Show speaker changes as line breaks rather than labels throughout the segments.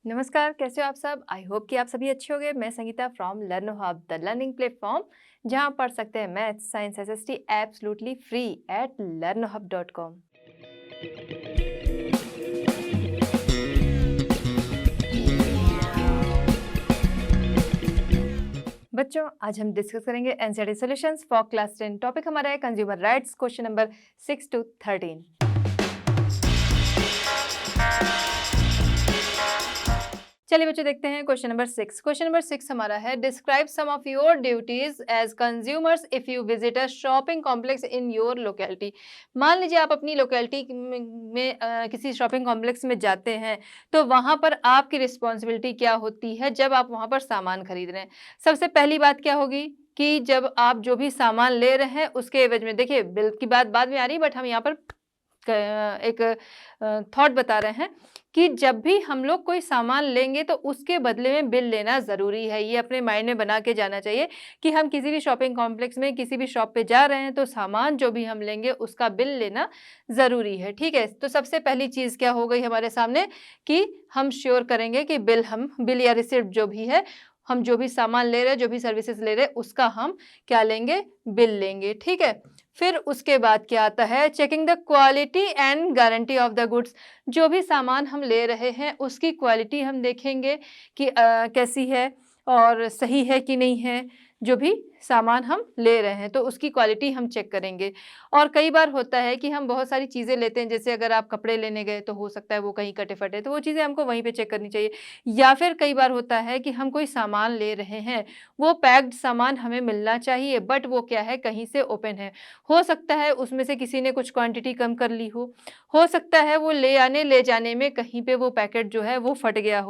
नमस्कार, कैसे हो आप सब? आई होप कि आप सभी अच्छे होंगे। मैं Sangeeta from learn hub, the learning platform, जहां आप पढ़ सकते हैं maths, science, SST absolutely free at learnhub.com। बच्चों, आज हम डिस्कस करेंगे NCERT solutions for class 10। Topic हमारा है consumer rights, question number 6 to 13। चलिए बच्चों, देखते हैं क्वेश्चन नंबर 6। क्वेश्चन नंबर 6 हमारा है, describe some of your duties as consumers if you visit a shopping complex in your locality. मान लीजिए आप अपनी लोकेलिटी में किसी शॉपिंग कॉम्प्लेक्स में जाते हैं, तो वहां पर आपकी रिस्पॉन्सिबिलिटी क्या होती है जब आप वहां पर सामान खरीद रहे हैं। सबसे पहली बात क्या होगी कि जब आप जो भी सामान ले रहे हैं उसके एवज में, देखिए बिल की बात बाद में आ रही है, बट हम यहाँ पर एक थॉट बता रहे हैं कि जब भी हम लोग कोई सामान लेंगे तो उसके बदले में बिल लेना ज़रूरी है। ये अपने माइंड में बना के जाना चाहिए कि हम किसी भी शॉपिंग कॉम्प्लेक्स में किसी भी शॉप पे जा रहे हैं तो सामान जो भी हम लेंगे उसका बिल लेना ज़रूरी है। ठीक है, तो सबसे पहली चीज़ क्या हो गई हमारे सामने कि हम श्योर करेंगे कि बिल या रिसिप्ट जो भी है, हम जो भी सामान ले रहे हैं, जो भी सर्विसेज ले रहे हैं, उसका हम क्या लेंगे, बिल लेंगे। ठीक है, फिर उसके बाद क्या आता है, checking the quality and guarantee of the goods. जो भी सामान हम ले रहे हैं उसकी क्वालिटी हम देखेंगे कि कैसी है और सही है कि नहीं है। जो भी सामान हम ले रहे हैं तो उसकी क्वालिटी हम चेक करेंगे। और कई बार होता है कि हम बहुत सारी चीज़ें लेते हैं, जैसे अगर आप कपड़े लेने गए तो हो सकता है वो कहीं कटे फटे, तो वो चीज़ें हमको वहीं पे चेक करनी चाहिए। या फिर कई बार होता है कि हम कोई सामान ले रहे हैं, वो पैक्ड सामान हमें मिलना चाहिए, बट वो क्या है, कहीं से ओपन है। हो सकता है उसमें से किसी ने कुछ क्वांटिटी कम कर ली हो सकता है वो ले जाने में कहीं पे वो पैकेट जो है वो फट गया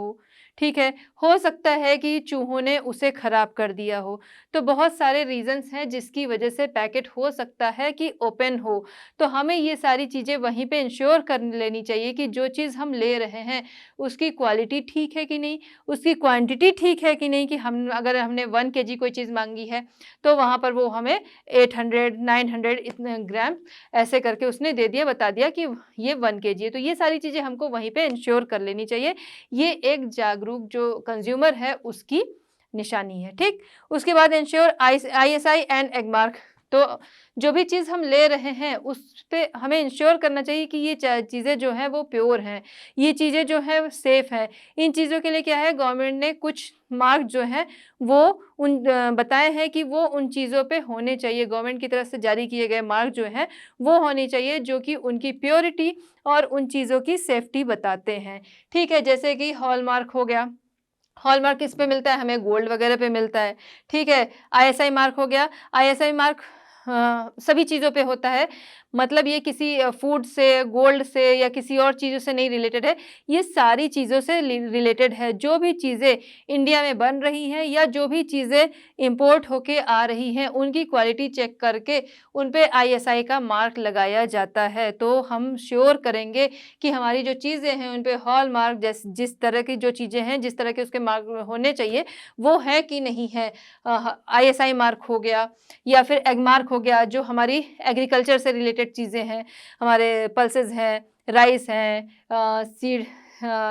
ठीक है, हो सकता है कि चूहों ने उसे खराब कर दिया हो। तो बहुत सारे रीजंस हैं जिसकी वजह से पैकेट हो सकता है कि ओपन हो। तो हमें ये सारी चीज़ें वहीं पे इंश्योर कर लेनी चाहिए कि जो चीज़ हम ले रहे हैं उसकी क्वालिटी ठीक है कि नहीं, उसकी क्वांटिटी ठीक है कि नहीं, कि अगर हमने 1 केजी कोई चीज़ मांगी है तो वहाँ पर वो हमें 800 900 इतने ग्राम ऐसे करके उसने दे दिया, बता दिया कि ये 1 केजी है। तो ये सारी चीज़ें हमको वहीं पे इंश्योर कर लेनी चाहिए। ये एक जागरूक जो कंज्यूमर है उसकी निशानी है। ठीक, उसके बाद इंश्योर आईएसआई एंड एगमार्क। तो जो भी चीज़ हम ले रहे हैं उस पे हमें इंश्योर करना चाहिए कि ये चीज़ें जो हैं वो प्योर हैं, ये चीज़ें जो हैं सेफ़ हैं। इन चीज़ों के लिए क्या है, गवर्नमेंट ने कुछ मार्क जो हैं वो बताए हैं कि वो उन चीज़ों पे होने चाहिए। गवर्नमेंट की तरफ से जारी किए गए मार्क जो हैं वो होने चाहिए, जो कि उनकी प्योरिटी और उन चीज़ों की सेफ्टी बताते हैं। ठीक है, जैसे कि हॉलमार्क हो गया। हॉलमार्क किस पे मिलता है, हमें गोल्ड वगैरह पे मिलता है। ठीक है, आईएसआई मार्क हो गया। आईएसआई मार्क सभी चीज़ों पे होता है, मतलब ये किसी फूड से, गोल्ड से या किसी और चीज़ों से नहीं रिलेटेड है, ये सारी चीज़ों से रिलेटेड है। जो भी चीज़ें इंडिया में बन रही हैं या जो भी चीज़ें इंपोर्ट होके आ रही हैं उनकी क्वालिटी चेक करके उन पे आईएसआई का मार्क लगाया जाता है। तो हम श्योर करेंगे कि हमारी जो चीज़ें हैं उन पे हॉलमार्क जिस तरह की जो चीज़ें हैं, जिस तरह के उसके मार्क होने चाहिए वो है कि नहीं है। आईएसआई मार्क हो गया या फिर एग मार्क हो गया, जो हमारी एग्रीकल्चर से रिलेटेड चीज़ें हैं, हमारे पल्सेस हैं, राइस हैं,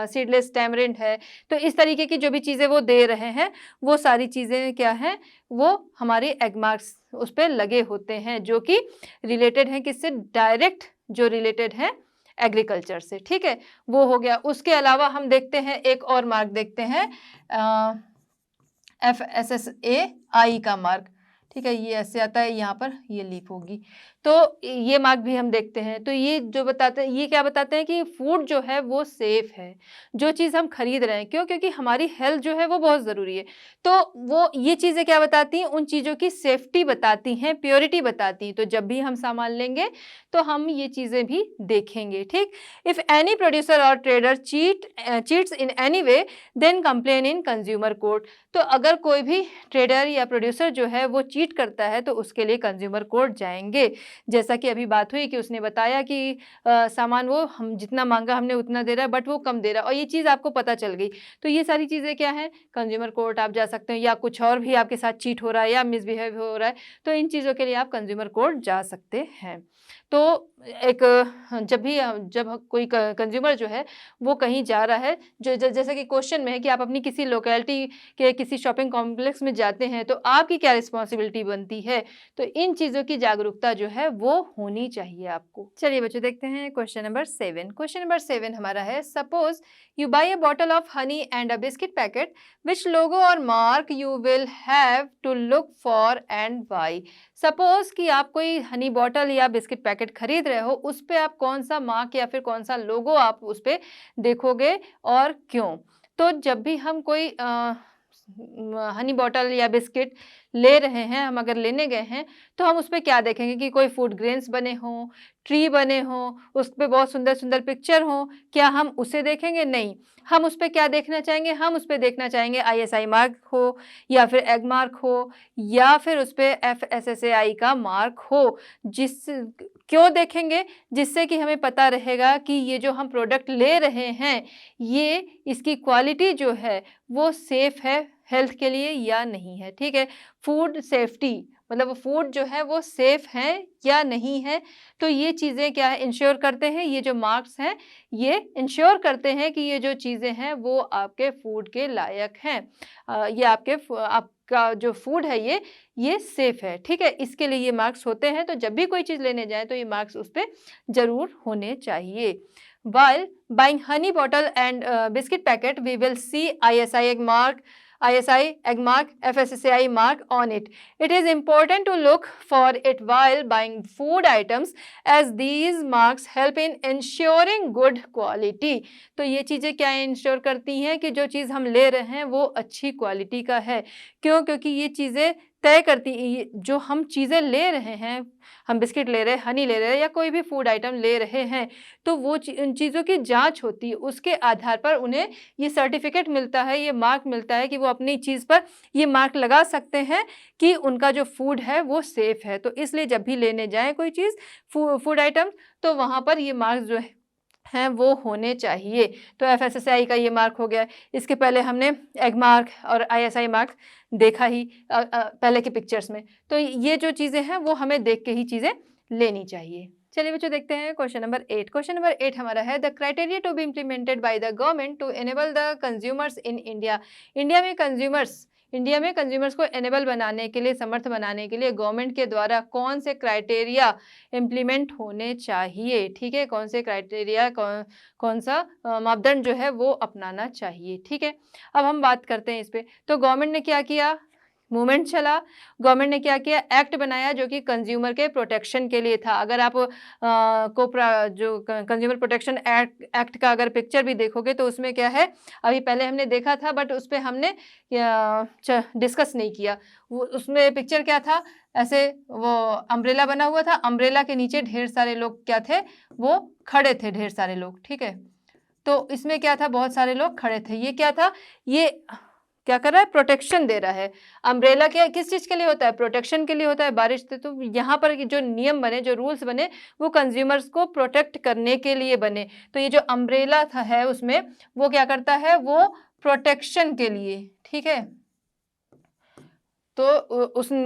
सीडलेस टैमरिंड है। तो इस तरीके की जो भी चीज़ें वो दे रहे हैं वो सारी चीज़ें क्या हैं, वो हमारी एग मार्क्स उस पे लगे होते हैं, जो कि रिलेटेड हैं किससे, डायरेक्ट जो रिलेटेड है एग्रीकल्चर से। ठीक है, वो हो गया। उसके अलावा हम देखते हैं एक और मार्क देखते हैं, FSSAI का मार्क। ठीक है, ये ऐसे आता है, यहाँ पर ये लीफ होगी, तो ये मार्क भी हम देखते हैं। तो ये जो बताते हैं, ये क्या बताते हैं कि फूड जो है वो सेफ है, जो चीज़ हम खरीद रहे हैं। क्यों? क्योंकि हमारी हेल्थ जो है वो बहुत ज़रूरी है। तो वो ये चीज़ें क्या बताती हैं, उन चीज़ों की सेफ्टी बताती हैं, प्योरिटी बताती हैं। तो जब भी हम सामान लेंगे तो हम ये चीज़ें भी देखेंगे। ठीक, if any producer or trader cheats in any way then complain in consumer court. तो अगर कोई भी ट्रेडर या प्रोड्यूसर जो है वो चीट करता है तो उसके लिए कंज्यूमर कोर्ट जाएंगे। जैसा कि अभी बात हुई कि उसने बताया कि सामान वो हम जितना मांगा हमने उतना दे रहा है, बट वो कम दे रहा है, और ये चीज़ आपको पता चल गई। तो ये सारी चीज़ें क्या हैं, कंज्यूमर कोर्ट आप जा सकते हैं, या कुछ और भी आपके साथ चीट हो रहा है या मिसबिहेव हो रहा है, तो इन चीज़ों के लिए आप कंज्यूमर कोर्ट जा सकते हैं। तो एक जब कोई कंज्यूमर जो है वो कहीं जा रहा है, जैसा कि क्वेश्चन में है कि आप अपनी किसी लोकेलिटी के किसी शॉपिंग कॉम्प्लेक्स में जाते हैं तो आपकी क्या रिस्पॉन्सिबिलिटी बनती है, तो इन चीज़ों की जागरूकता जो है वो होनी चाहिए आपको। चलिए बच्चों देखते हैं क्वेश्चन नंबर 7। क्वेश्चन नंबर 7 हमारा है, suppose you buy a bottle of honey and a biscuit packet, which logo or mark you will have to look for and buy. Suppose कि आप कोई हनी बॉटल या बिस्किट पैकेट खरीद रहे हो, उस पे आप कौन सा मार्क या फिर कौन सा लोगो आप उस पे देखोगे और क्यों। तो जब भी हम कोई हनी बॉटल या बिस्किट ले रहे हैं, हम अगर लेने गए हैं तो हम उस पे क्या देखेंगे कि कोई फूड ग्रेन्स बने हों, ट्री बने हों, उस पे बहुत सुंदर सुंदर पिक्चर हों, क्या हम उसे देखेंगे? नहीं। हम उस पे क्या देखना चाहेंगे? हम उस पे देखना चाहेंगे आईएसआई मार्क हो या फिर एग मार्क हो या फिर उस पे एफएसएसएआई का मार्क हो। क्यों देखेंगे? जिससे कि हमें पता रहेगा कि ये जो हम प्रोडक्ट ले रहे हैं, ये इसकी क्वालिटी जो है वो सेफ है हेल्थ के लिए या नहीं है। ठीक है, फूड सेफ्टी मतलब फूड जो है वो सेफ है या नहीं है, तो ये चीज़ें क्या है इंश्योर करते हैं। ये जो मार्क्स हैं ये इंश्योर करते हैं कि ये जो चीज़ें हैं वो आपके फूड के लायक हैं। ये आपका जो फूड है ये सेफ है। ठीक है, इसके लिए ये मार्क्स होते हैं। तो जब भी कोई चीज़ लेने जाए तो ये मार्क्स उस पर ज़रूर होने चाहिए। While buying honey bottle and biscuit packet, we will see ISI egg mark, FSSAI mark on it. It is important to look for it while buying food items as these marks help in ensuring good quality. तो ये चीज़ें क्या ensure करती हैं कि जो चीज़ हम ले रहे हैं वो अच्छी क्वालिटी का है। क्यों? क्योंकि ये चीज़ें तय करती जो हम चीज़ें ले रहे हैं, हम बिस्किट ले रहे हैं, हनी ले रहे हैं या कोई भी फूड आइटम ले रहे हैं, तो वो उन चीज़ों की जांच होती है। उसके आधार पर उन्हें ये सर्टिफिकेट मिलता है, ये मार्क मिलता है कि वो अपनी चीज़ पर ये मार्क लगा सकते हैं कि उनका जो फूड है वो सेफ है। तो इसलिए जब भी लेने जाएँ कोई चीज़ फूड आइटम, तो वहाँ पर ये मार्क्स जो हैं वो होने चाहिए। तो एफएसएसएआई का ये मार्क हो गया। इसके पहले हमने एग मार्क और आईएसआई मार्क देखा ही पहले के पिक्चर्स में। तो ये जो चीज़ें हैं वो हमें देख के ही चीज़ें लेनी चाहिए। चलिए बच्चों देखते हैं क्वेश्चन नंबर 8। क्वेश्चन नंबर 8 हमारा है, the criteria to be implemented by the government to enable the consumers in India. India में कंज्यूमर्स को एनेबल बनाने के लिए, समर्थ बनाने के लिए गवर्नमेंट के द्वारा कौन से क्राइटेरिया इम्प्लीमेंट होने चाहिए। ठीक है, कौन से क्राइटेरिया कौन सा मापदंड जो है वो अपनाना चाहिए। ठीक है, अब हम बात करते हैं इस पे। तो गवर्नमेंट ने क्या किया, मूवमेंट चला, गवर्नमेंट ने क्या किया, एक्ट बनाया जो कि कंज्यूमर के प्रोटेक्शन के लिए था। अगर आप जो कंज्यूमर प्रोटेक्शन एक्ट का अगर पिक्चर भी देखोगे तो उसमें क्या है, अभी पहले हमने देखा था बट उस पर हमने डिस्कस नहीं किया। वो उसमें पिक्चर क्या था, ऐसे वो अम्ब्रेला बना हुआ था, अम्ब्रेला के नीचे ढेर सारे लोग क्या थे, वो खड़े थे, ढेर सारे लोग। ठीक है, तो इसमें क्या था, बहुत सारे लोग खड़े थे। ये क्या था, ये क्या कर रहा है, प्रोटेक्शन दे रहा है। अम्ब्रेला क्या किस चीज़ के लिए होता है, प्रोटेक्शन के लिए होता है, बारिश से। तो यहाँ पर जो नियम बने, जो रूल्स बने, वो कंज्यूमर्स को प्रोटेक्ट करने के लिए बने। तो ये जो अम्ब्रेला है उसमें वो क्या करता है, वो प्रोटेक्शन के लिए। ठीक है, तो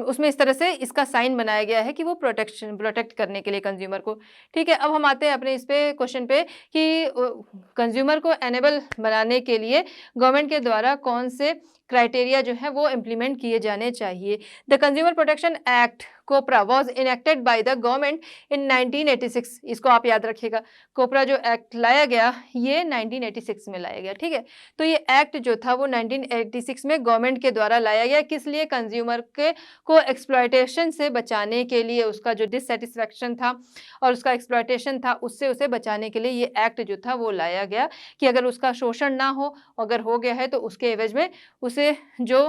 उसमें इस तरह से इसका साइन बनाया गया है कि वो प्रोटेक्ट करने के लिए कंज्यूमर को। ठीक है, अब हम आते हैं अपने इस पे क्वेश्चन पे कि कंज्यूमर को एनेबल बनाने के लिए गवर्नमेंट के द्वारा कौन से क्राइटेरिया जो है वो इम्प्लीमेंट किए जाने चाहिए। The consumer protection act COPRA was enacted by the government in 1986। इसको आप याद रखिएगा, कोपरा जो एक्ट लाया गया ये 1986 में लाया गया। ठीक है, तो ये एक्ट जो था वो 1986 में गवर्नमेंट के द्वारा लाया गया। किस लिए, कंज्यूमर को एक्सप्लॉयटेशन से बचाने के लिए, उसका जो डिससेटिस्फैक्शन था और उसका एक्सप्लॉयटेशन था उससे उसे बचाने के लिए ये एक्ट जो था वो लाया गया कि अगर उसका शोषण ना हो, अगर हो गया है तो उसके एवज में उसे जो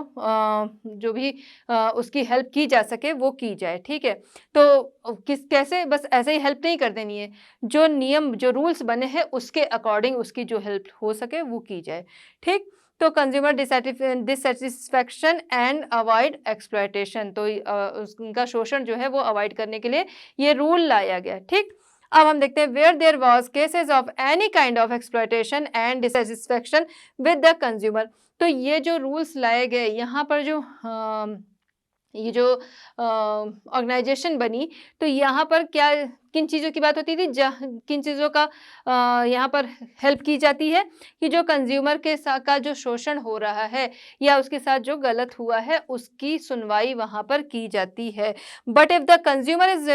भी उसकी हेल्प की जा सके वो की जाए। ठीक है, तो कैसे, बस ऐसे ही हेल्प नहीं कर देनी है, जो नियम जो रूल्स बने हैं उसके अकॉर्डिंग उसकी जो हेल्प हो सके वो की जाए। ठीक, तो consumer dissatisfaction and avoid exploitation, तो उनका शोषण जो है वो अवॉइड करने के लिए ये रूल लाया गया। ठीक, अब हम देखते हैं, where there was cases of any kind of exploitation and dissatisfaction with the consumer. तो ये जो रूल्स लाए गए, यहाँ पर जो ये जो ऑर्गेनाइजेशन बनी, तो यहाँ पर क्या किन चीज़ों की बात होती थी, किन चीज़ों का यहाँ पर हेल्प की जाती है कि जो कंज्यूमर के साथ का जो शोषण हो रहा है या उसके साथ जो गलत हुआ है उसकी सुनवाई वहाँ पर की जाती है। But if the consumer is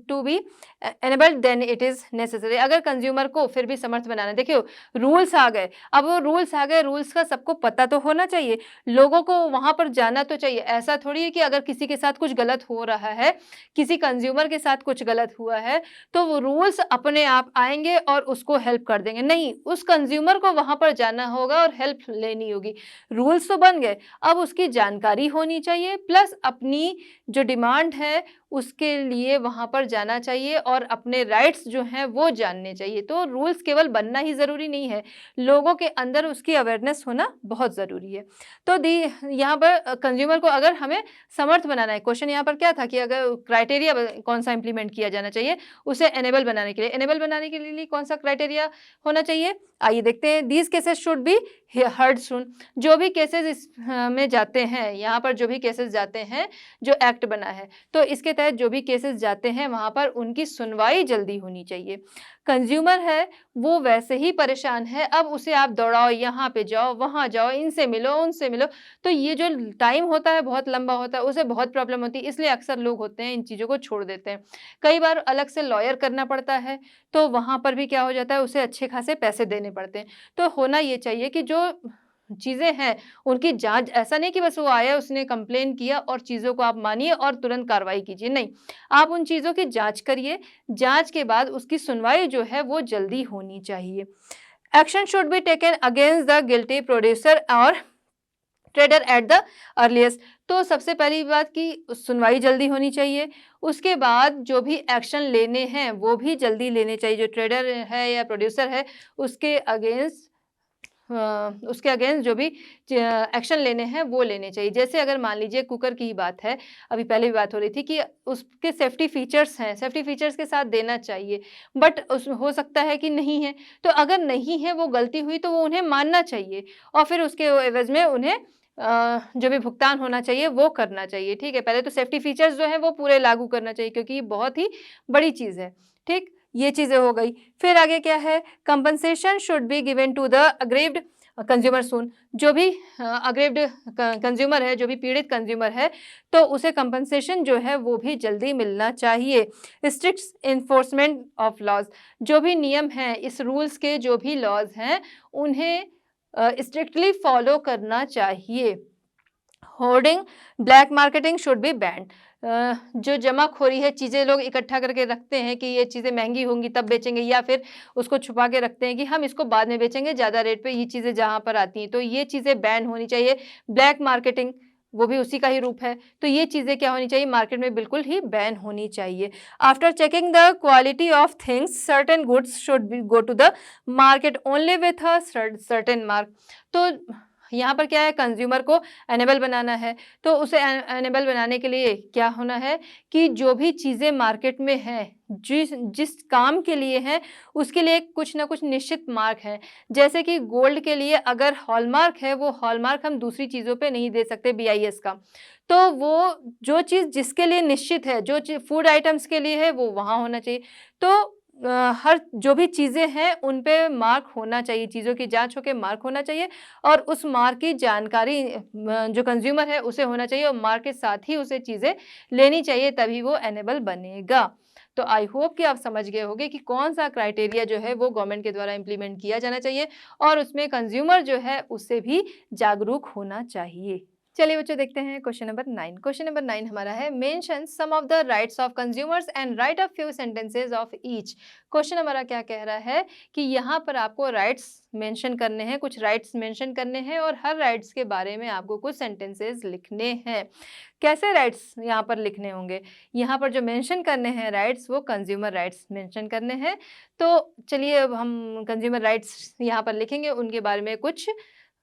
to be enabled then it is necessary. अगर कंज्यूमर को फिर भी समर्थ बनाना है, देखियो रूल्स आ गए, अब वो रूल्स आ गए, रूल्स का सबको पता तो होना चाहिए, लोगों को वहां पर जाना तो चाहिए। ऐसा थोड़ी है कि अगर किसी के साथ कुछ गलत हो रहा है, किसी कंज्यूमर के साथ कुछ गलत हुआ है, तो वो रूल्स अपने आप आएंगे और उसको हेल्प कर देंगे। नहीं, उस कंज्यूमर को वहां पर जाना होगा और हेल्प लेनी होगी। रूल्स तो बन गए, अब उसकी जानकारी होनी चाहिए, प्लस अपनी जो डिमांड है उसके लिए वहां पर जाना चाहिए और अपने राइट्स जो हैं वो जानने चाहिए। तो रूल्स केवल बनना ही जरूरी नहीं है, लोगों के अंदर उसकी अवेयरनेस होना बहुत जरूरी है। तो दी यहाँ पर कंज्यूमर को अगर हमें समर्थ बनाना है, क्वेश्चन यहाँ पर क्या था कि अगर क्राइटेरिया कौन सा इंप्लीमेंट किया जाना चाहिए उसे एनेबल बनाने के लिए, एनेबल बनाने के लिए कौन सा क्राइटेरिया होना चाहिए, आइए देखते हैं। These cases should be heard soon. जो भी केसेस में जाते हैं, यहाँ पर जो भी केसेस जाते हैं, जो एक्ट बना है तो इसके तहत जो भी केसेस जाते हैं वहां पर उनकी सुनवाई जल्दी होनी चाहिए। कंज्यूमर है वो वैसे ही परेशान है, अब उसे आप दौड़ाओ, यहाँ पे जाओ, वहां जाओ, इनसे मिलो, उनसे मिलो, तो ये जो टाइम होता है बहुत लंबा होता है, उसे बहुत प्रॉब्लम होती है। इसलिए अक्सर लोग होते हैं इन चीज़ों को छोड़ देते हैं। कई बार अलग से लॉयर करना पड़ता है, तो वहां पर भी क्या हो जाता है, उसे अच्छे खासे पैसे देने पड़ते हैं। तो होना ये चाहिए कि जो चीज़ें हैं उनकी जांच, ऐसा नहीं कि बस वो आया उसने कंप्लेन किया और चीज़ों को आप मानिए और तुरंत कार्रवाई कीजिए, नहीं, आप उन चीज़ों की जांच करिए, जांच के बाद उसकी सुनवाई जो है वो जल्दी होनी चाहिए। Action should be taken against the guilty producer or trader at the earliest. तो सबसे पहली बात कि सुनवाई जल्दी होनी चाहिए, उसके बाद जो भी एक्शन लेने हैं वो भी जल्दी लेने चाहिए। जो ट्रेडर है या प्रोड्यूसर है उसके अगेंस्ट जो भी एक्शन लेने हैं वो लेने चाहिए। जैसे अगर मान लीजिए कुकर की ही बात है, अभी पहले भी बात हो रही थी कि उसके सेफ्टी फीचर्स हैं, सेफ्टी फीचर्स के साथ देना चाहिए, बट उस हो सकता है कि नहीं है, तो अगर नहीं है, वो गलती हुई तो वो उन्हें मानना चाहिए और फिर उसके एवज में उन्हें जो भी भुगतान होना चाहिए वो करना चाहिए। ठीक है, पहले तो सेफ्टी फीचर्स जो है वो पूरे लागू करना चाहिए क्योंकि ये बहुत ही बड़ी चीज़ है। ठीक, ये चीज़ें हो गई। फिर आगे क्या है, compensation should be given to the aggrieved consumer soon. जो भी अग्रीव्ड कंज्यूमर है, जो भी पीड़ित कंज्यूमर है, तो उसे कंपनसेशन जो है वो भी जल्दी मिलना चाहिए। स्ट्रिक्ट इन्फोर्समेंट ऑफ लॉज, जो भी नियम हैं, इस रूल्स के जो भी लॉज हैं उन्हें स्ट्रिक्टली फॉलो करना चाहिए। Hoarding, black marketing should be band. जो जमाखोरी है, चीज़ें लोग इकट्ठा करके रखते हैं कि ये चीज़ें महंगी होंगी तब बेचेंगे, या फिर उसको छुपा के रखते हैं कि हम इसको बाद में बेचेंगे ज़्यादा रेट पे, ये चीज़ें जहाँ पर आती हैं, तो ये चीज़ें बैन होनी चाहिए। ब्लैक मार्केटिंग वो भी उसी का ही रूप है, तो ये चीज़ें क्या होनी चाहिए, मार्केट में बिल्कुल ही बैन होनी चाहिए। After checking the quality of things, certain goods should be go to the market only with a certain mark. तो यहाँ पर क्या है, कंज्यूमर को एनेबल बनाना है, तो उसे एनेबल बनाने के लिए क्या होना है कि जो भी चीज़ें मार्केट में हैं, जिस जिस काम के लिए हैं, उसके लिए कुछ ना कुछ निश्चित मार्क है। जैसे कि गोल्ड के लिए अगर हॉलमार्क है, वो हॉलमार्क हम दूसरी चीज़ों पे नहीं दे सकते, BIS का। तो वो जो चीज़ जिसके लिए निश्चित है, जो चीज़ फूड आइटम्स के लिए है, वो वहाँ होना चाहिए। तो हर जो भी चीज़ें हैं उन पे मार्क होना चाहिए, चीज़ों की जांच होके मार्क होना चाहिए और उस मार्क की जानकारी जो कंज्यूमर है उसे होना चाहिए और मार्क के साथ ही उसे चीज़ें लेनी चाहिए, तभी वो एनेबल बनेगा। तो आई होप कि आप समझ गए होंगे कि कौन सा क्राइटेरिया जो है वो गवर्नमेंट के द्वारा इम्प्लीमेंट किया जाना चाहिए और उसमें कंज्यूमर जो है उससे भी जागरूक होना चाहिए। चलिए बच्चों देखते हैं क्वेश्चन नंबर 9। क्वेश्चन नंबर 9 हमारा है, mention some of the rights of consumers and write a few sentences of each. Question हमारा क्या कह रहा है कि यहाँ पर आपको राइट्स मेंशन करने हैं, कुछ राइट्स मेंशन करने हैं और हर राइट्स के बारे में आपको कुछ सेंटेंसेस लिखने हैं। कैसे राइट्स यहाँ पर लिखने होंगे, यहाँ पर जो मेंशन करने हैं राइट्स वो कंज्यूमर राइट्स मेंशन करने हैं। तो चलिए अब हम कंज्यूमर राइट्स यहाँ पर लिखेंगे, उनके बारे में कुछ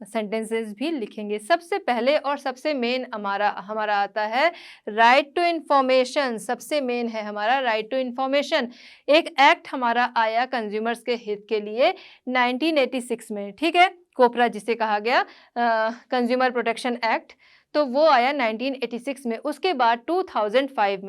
सेंटेंसेस भी लिखेंगे। सबसे पहले और सबसे मेन हमारा आता है राइट टू इंफॉर्मेशन। सबसे मेन है हमारा राइट टू इंफॉर्मेशन। एक एक्ट हमारा आया कंज्यूमर्स के हित के लिए 1986 में, ठीक है, कोपरा जिसे कहा गया कंज्यूमर प्रोटेक्शन एक्ट। तो वो आया 1986 में। उसके बाद 2005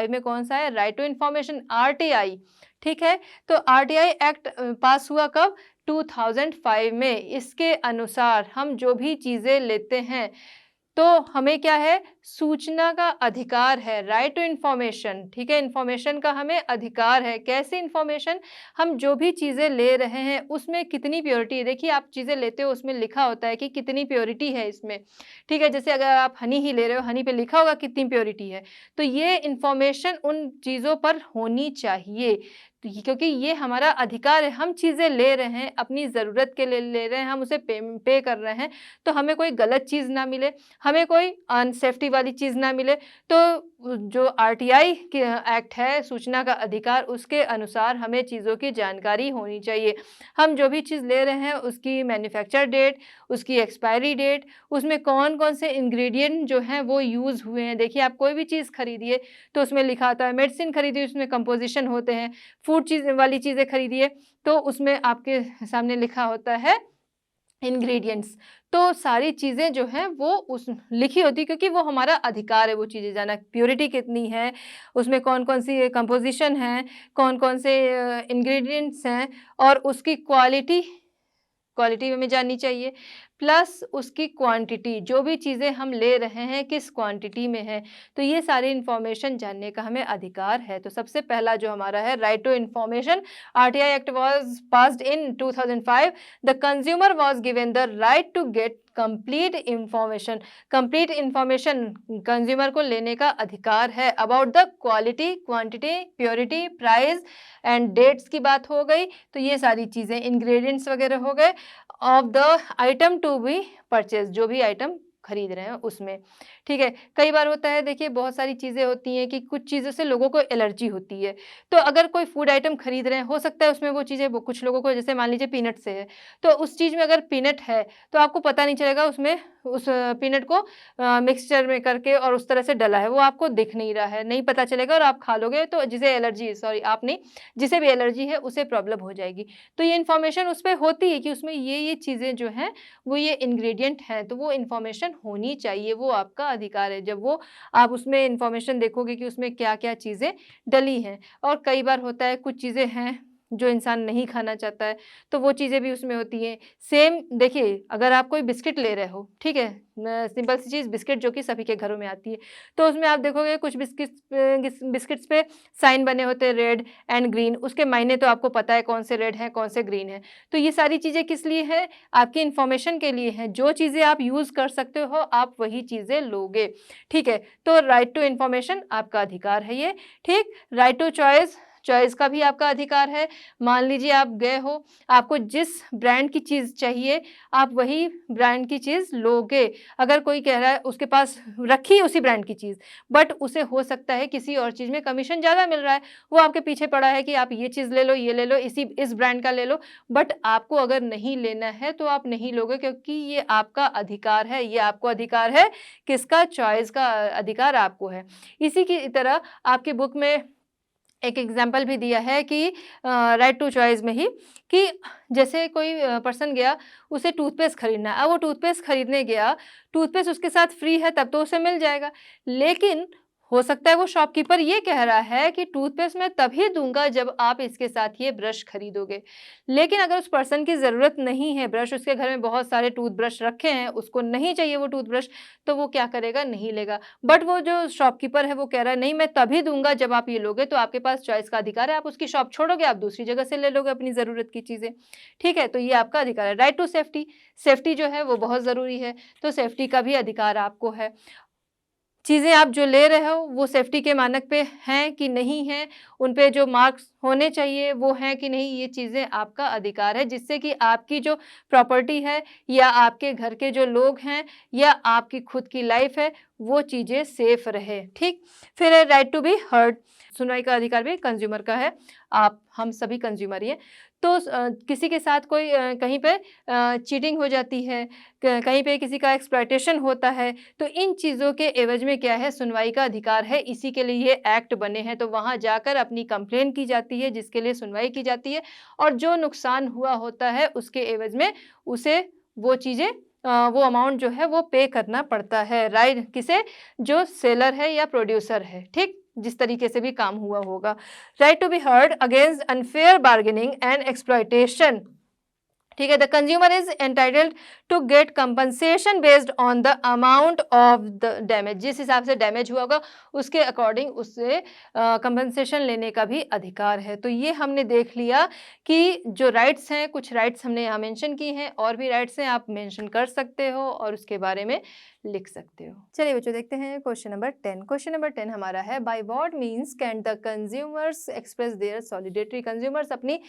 में कौन सा है? Right to information, RTI. ठीक है, तो आरटीआई एक्ट पास हुआ कब? 2005 में। इसके अनुसार हम जो भी चीज़ें लेते हैं तो हमें क्या है? सूचना का अधिकार है, राइट टू इंफॉर्मेशन। ठीक है, इंफॉर्मेशन का हमें अधिकार है। कैसी इंफॉर्मेशन? हम जो भी चीज़ें ले रहे हैं उसमें कितनी प्योरिटी है। देखिए, आप चीज़ें लेते हो उसमें लिखा होता है कि कितनी प्योरिटी है इसमें। ठीक है, जैसे अगर आप हनी ही ले रहे हो, हनी पे लिखा होगा कितनी प्योरिटी है। तो ये इंफॉर्मेशन उन चीज़ों पर होनी चाहिए। क्योंकि ये हमारा अधिकार है, हम चीज़ें ले रहे हैं, अपनी ज़रूरत के लिए ले रहे हैं, हम उसे पे कर रहे हैं, तो हमें कोई गलत चीज़ ना मिले, हमें कोई अनसेफ्टी वाली चीज़ ना मिले। तो जो आरटीआई के एक्ट है, सूचना का अधिकार, उसके अनुसार हमें चीज़ों की जानकारी होनी चाहिए। हम जो भी चीज़ ले रहे हैं उसकी मैन्युफैक्चर डेट, उसकी एक्सपायरी डेट, उसमें कौन-कौन से इंग्रेडिएंट जो हैं वो यूज़ हुए हैं। देखिए, आप कोई भी चीज़ खरीदिए तो उसमें लिखा होता है, मेडिसिन खरीदिए उसमें कंपोज़िशन होते हैं, फूड चीज़ वाली चीज़ें खरीदिए तो उसमें आपके सामने लिखा होता है इंग्रेडिएंट्स। तो सारी चीज़ें जो हैं वो उस लिखी होती है, क्योंकि वो हमारा अधिकार है वो चीज़ें जानना। प्योरिटी कितनी है, उसमें कौन-कौन सी कंपोज़िशन है, कौन-कौन से इंग्रेडिएंट्स हैं और उसकी क्वालिटी क्वालिटी हमें जाननी चाहिए, प्लस उसकी क्वांटिटी, जो भी चीज़ें हम ले रहे हैं किस क्वांटिटी में है, तो ये सारी इन्फॉर्मेशन जानने का हमें अधिकार है। तो सबसे पहला जो हमारा है right to information, RTI act was passed in 2005। The consumer was given the right to get complete information. Complete information consumer को लेने का अधिकार है about the quality, quantity, purity, price and dates की बात हो गई। तो ये सारी चीज़ें, इंग्रेडिएंट्स वगैरह हो गए, of the item to be purchase, जो भी आइटम खरीद रहे हैं उसमें। ठीक है, कई बार होता है, देखिए बहुत सारी चीज़ें होती हैं कि कुछ चीज़ों से लोगों को एलर्जी होती है। तो अगर कोई फूड आइटम खरीद रहे हैं, हो सकता है उसमें वो चीज़ें कुछ लोगों को, जैसे मान लीजिए पीनट से है, तो उस चीज़ में अगर पीनट है तो आपको पता नहीं चलेगा उसमें उस पीनट को मिक्सचर में करके और उस तरह से डला है, वो आपको दिख नहीं रहा है, नहीं पता चलेगा और आप खा लोगे तो जिसे एलर्जी, सॉरी आप नहीं, जिसे भी एलर्जी है उसे प्रॉब्लम हो जाएगी। तो ये इन्फॉर्मेशन उस पे होती है कि उसमें ये चीज़ें जो हैं वो ये इंग्रेडिएंट हैं, तो वो इन्फॉर्मेशन होनी चाहिए, वो आपका अधिकार है। जब वो आप उसमें इन्फॉर्मेशन देखोगे कि उसमें क्या-क्या चीज़ें डली हैं। और कई बार होता है कुछ चीज़ें हैं जो इंसान नहीं खाना चाहता है, तो वो चीज़ें भी उसमें होती हैं। सेम देखिए, अगर आप कोई बिस्किट ले रहे हो, ठीक है? सिंपल सी चीज़, बिस्किट जो कि सभी के घरों में आती है, तो उसमें आप देखोगे कुछ बिस्किट्स पे साइन बने होते हैं रेड एंड ग्रीन, उसके मायने तो आपको पता है कौन से रेड हैं, कौन से ग्रीन हैं। तो ये सारी चीज़ें किस लिए हैं? आपकी इन्फॉर्मेशन के लिए हैं। जो चीज़ें आप यूज़ कर सकते हो, आप वही चीज़ें लोगे, ठीक है? तो राइट टू इन्फॉर्मेशन आपका अधिकार है ये, ठीक? राइट टू चॉइस, चॉइस का भी आपका अधिकार है। मान लीजिए आप गए हो, आपको जिस ब्रांड की चीज़ चाहिए, आप वही ब्रांड की चीज़ लोगे। अगर कोई कह रहा है उसके पास रखी है उसी ब्रांड की चीज़, बट उसे हो सकता है किसी और चीज़ में कमीशन ज़्यादा मिल रहा है, वो आपके पीछे पड़ा है कि आप ये चीज़ ले लो, ये ले लो, इस ब्रांड का ले लो, बट आपको अगर नहीं लेना है तो आप नहीं लोगे, क्योंकि ये आपका अधिकार है। ये आपको अधिकार है किसका? चॉइस का अधिकार आपको है। इसी की तरह आपकी बुक में एक एग्जाम्पल भी दिया है कि राइट टू चॉइस में ही, कि जैसे कोई पर्सन गया, उसे टूथपेस्ट खरीदना है, अब वो टूथपेस्ट खरीदने गया, टूथपेस्ट उसके साथ फ्री है तब तो उसे मिल जाएगा, लेकिन हो सकता है वो शॉपकीपर ये कह रहा है कि टूथपेस्ट मैं तभी दूंगा जब आप इसके साथ ये ब्रश खरीदोगे। लेकिन अगर उस पर्सन की ज़रूरत नहीं है ब्रश, उसके घर में बहुत सारे टूथब्रश रखे हैं, उसको नहीं चाहिए वो टूथब्रश, तो वो क्या करेगा? नहीं लेगा। बट वो जो शॉपकीपर है वो कह रहा है नहीं, मैं तभी दूंगा जब आप ये लोगे, तो आपके पास चॉइस का अधिकार है, आप उसकी शॉप छोड़ोगे, आप दूसरी जगह से ले लोगे अपनी ज़रूरत की चीज़ें, ठीक है? तो ये आपका अधिकार है। राइट टू सेफ्टी, सेफ्टी जो है वो बहुत ज़रूरी है, तो सेफ्टी का भी अधिकार आपको है। चीज़ें आप जो ले रहे हो वो सेफ्टी के मानक पे हैं कि नहीं हैं, उन पे जो मार्क्स होने चाहिए वो हैं कि नहीं, ये चीज़ें आपका अधिकार है, जिससे कि आपकी जो प्रॉपर्टी है या आपके घर के जो लोग हैं या आपकी खुद की लाइफ है, वो चीज़ें सेफ रहे, ठीक? फिर है राइट टू बी हर्ड, सुनवाई का अधिकार भी कंज्यूमर का है, हम सभी कंज्यूमर ही हैं। तो किसी के साथ कोई कहीं पे चीटिंग हो जाती है, कहीं पे किसी का एक्सप्लॉयटेशन होता है, तो इन चीज़ों के एवज में क्या है? सुनवाई का अधिकार है, इसी के लिए ये एक्ट बने हैं। तो वहाँ जाकर अपनी कंप्लेन की जाती है, जिसके लिए सुनवाई की जाती है, और जो नुकसान हुआ होता है उसके एवज में उसे वो चीज़ें वो अमाउंट जो है वो पे करना पड़ता है, राइट? किसे? जो सेलर है या प्रोड्यूसर है, ठीक? जिस तरीके से भी काम हुआ होगा। Right to be heard against unfair bargaining and exploitation, ठीक है। The consumer is entitled to get compensation based on the amount of the damage, जिस हिसाब से डैमेज हुआ होगा उसके अकॉर्डिंग उससे कंपनसेशन लेने का भी अधिकार है। तो ये हमने देख लिया कि जो राइट्स हैं, कुछ राइट्स हमने यहाँ मेंशन की हैं, और भी राइट्स हैं, आप मेंशन कर सकते हो और उसके बारे में लिख सकते हो। चलिए बच्चों देखते हैं क्वेश्चन नंबर 10। क्वेश्चन नंबर 10 हमारा है, by what means can the consumers express their solidarity, consumers अपनी